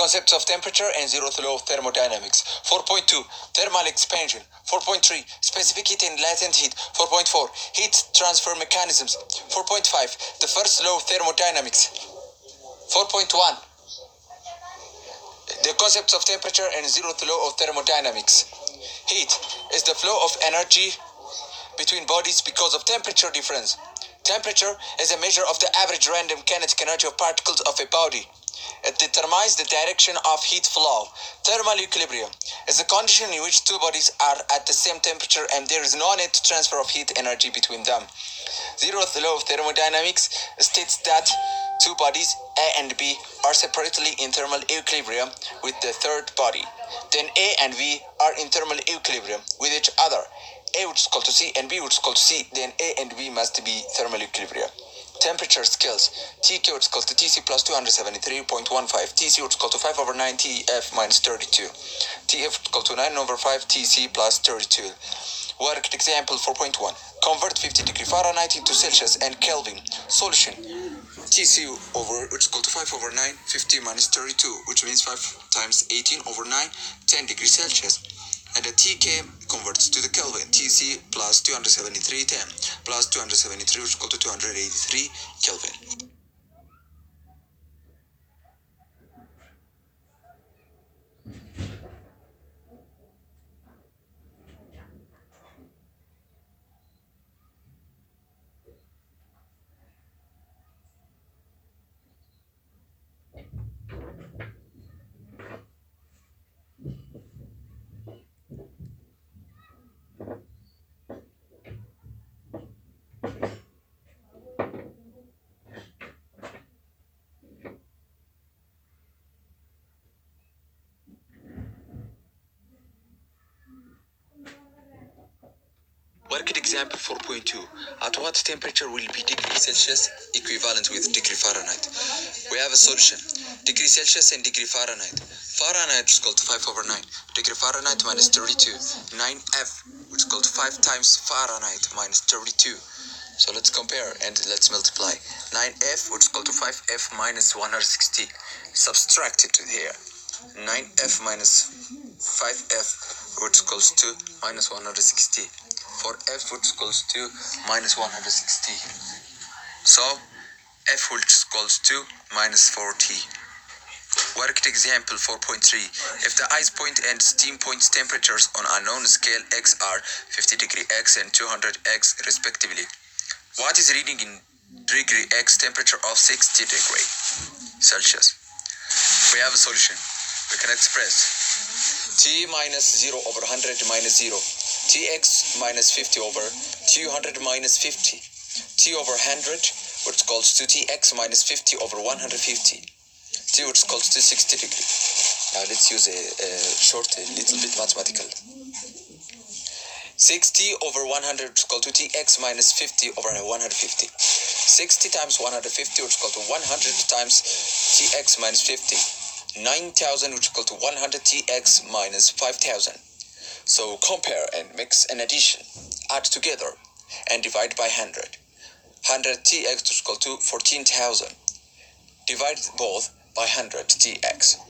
concepts of temperature and zeroth law of thermodynamics. 4.2 Thermal expansion. 4.3 Specific heat and latent heat. 4.4 Heat transfer mechanisms. 4.5 The first law of thermodynamics. 4.1 The concepts of temperature and zeroth law of thermodynamics. Heat is the flow of energy between bodies because of temperature difference. Temperature is a measure of the average random kinetic energy of particles of a body. It determines the direction of heat flow. Thermal equilibrium is a condition in which two bodies are at the same temperature and there is no net transfer of heat energy between them. Zeroth law of thermodynamics states that two bodies, A and B, are separately in thermal equilibrium with the third body. Then A and B are in thermal equilibrium with each other. A which is equal to C and B which is equal to C, then A and B must be thermal equilibrium. Temperature scales. TK which is equal to TC plus 273.15, TC which is equal to 5 over 9 TF minus 32, TF which is equal to 9 over 5 TC plus 32. Worked example 4.1. Convert 50 degree Fahrenheit into Celsius and Kelvin. Solution. TC over which is equal to 5 over 9, 50 minus 32, which means 5 times 18 over 9, 10 degrees Celsius. And the TK converts to the Kelvin. TC plus 273, 10 plus 273, which is equal to 283 Kelvin. Worked example 4.2. At what temperature will be degree Celsius equivalent with degree Fahrenheit? We have a solution. Degree Celsius and degree Fahrenheit. Fahrenheit is equal to 5 over 9. Degree Fahrenheit minus 32. 9F, which is equal to 5 times Fahrenheit minus 32. So let's compare and let's multiply. 9F, which is equal to 5F minus 160. Subtract it here. 9F minus 5F, which equals to minus 160. For F which equals to minus 160. So F which equals to minus 40. Worked example 4.3. If the ice point and steam point temperatures on a known scale X are 50 degree X and 200 X respectively, what is reading in degree X temperature of 60 degree Celsius? We have a solution. We can express T minus 0 over 100 minus 0. Tx minus 50 over 200 minus 50. T over 100 which equals to Tx minus 50 over 150. T which equals to 60 degree. Now let's use a little bit mathematical. 60 over 100 which is equal to Tx minus 50 over 150. 60 times 150 which is equal to 100 times Tx minus 50. 9,000 which is equal to 100 Tx minus 5,000. So compare and mix an addition, add together, and divide by 100. 100 Tx is equal to 14,000. Divide both by 100 Tx.